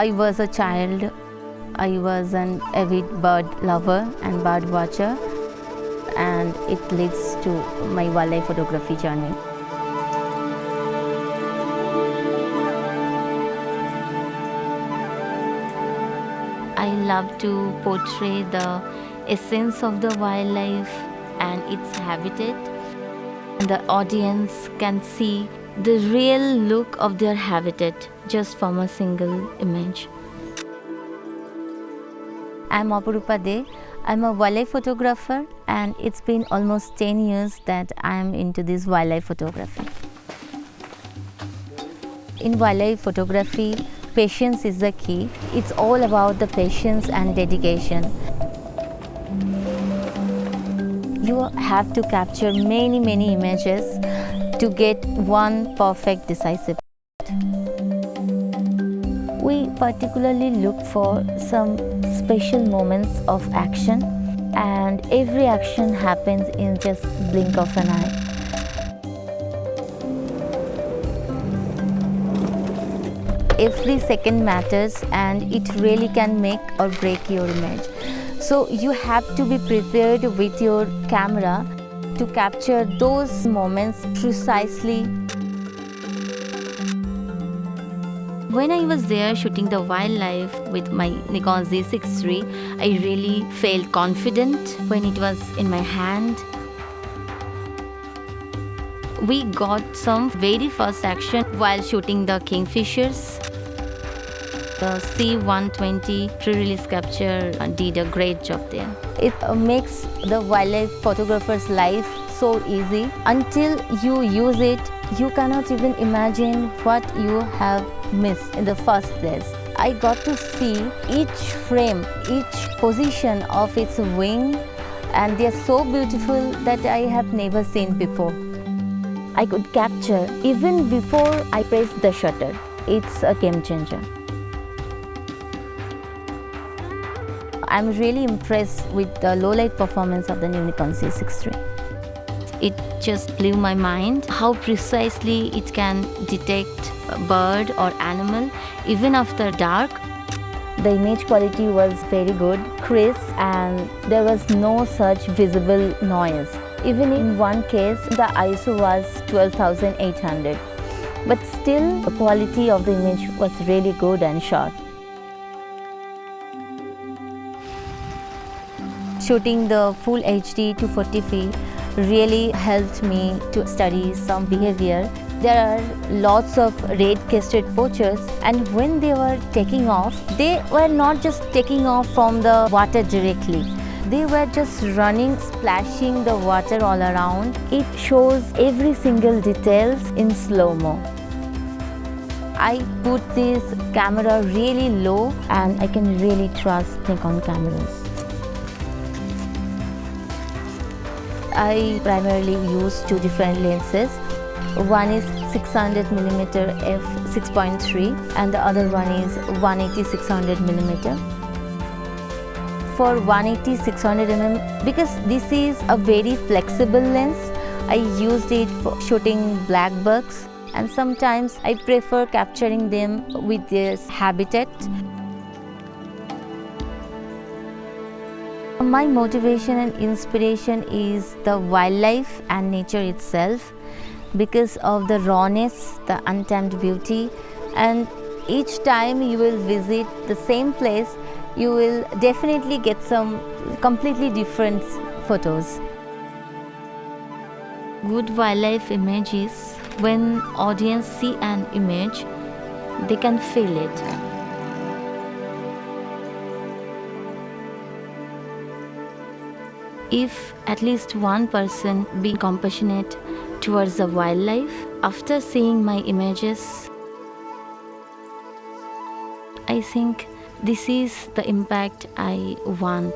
I was a child, I was an avid bird lover and bird watcher, and it leads to my wildlife photography journey. I love to portray the essence of the wildlife and its habitat. The audience can see the real look of their habitat just from a single image. I'm Aparupa Dey. I'm a wildlife photographer, and it's been almost 10 years that I'm into this wildlife photography. In wildlife photography, patience is the key. It's all about the patience and dedication. You have to capture many images to get one perfect decisive. We particularly look for some special moments of action, and every action happens in just blink of an eye. Every second matters, and it really can make or break your image. So you have to be prepared with your camera to capture those moments precisely. When I was there shooting the wildlife with my Nikon Z6III, I really felt confident when it was in my hand. We got some very first action while shooting the kingfishers. The C120 pre-release capture did a great job there. It makes the wildlife photographer's life so easy. Until you use it, you cannot even imagine what you have missed in the first place. I got to see each frame, each position of its wing, and they are so beautiful that I have never seen before. I could capture even before I pressed the shutter. It's a game changer. I'm really impressed with the low-light performance of the new Nikon Z6III. It just blew my mind how precisely it can detect a bird or animal even after dark. The image quality was very good, crisp, and there was no such visible noise. Even in one case, the ISO was 12,800. But still, the quality of the image was really good and sharp. Shooting the full HD 240p really helped me to study some behavior. There are lots of red-crested poachers, and when they were taking off, they were not just taking off from the water directly. They were just running, splashing the water all around. It shows every single details in slow-mo. I put this camera really low, and I can really trust Nikon cameras. I primarily use two different lenses. One is 600mm f6.3 and the other one is 180-600mm. For 180-600mm, because this is a very flexible lens, I used it for shooting black bugs, and sometimes I prefer capturing them with this habitat. My motivation and inspiration is the wildlife and nature itself, because of the rawness, the untamed beauty, and each time you will visit the same place, you will definitely get some completely different photos. Good wildlife image is when audience see an image, they can feel it. If at least one person be compassionate towards the wildlife after seeing my images, I think this is the impact I want.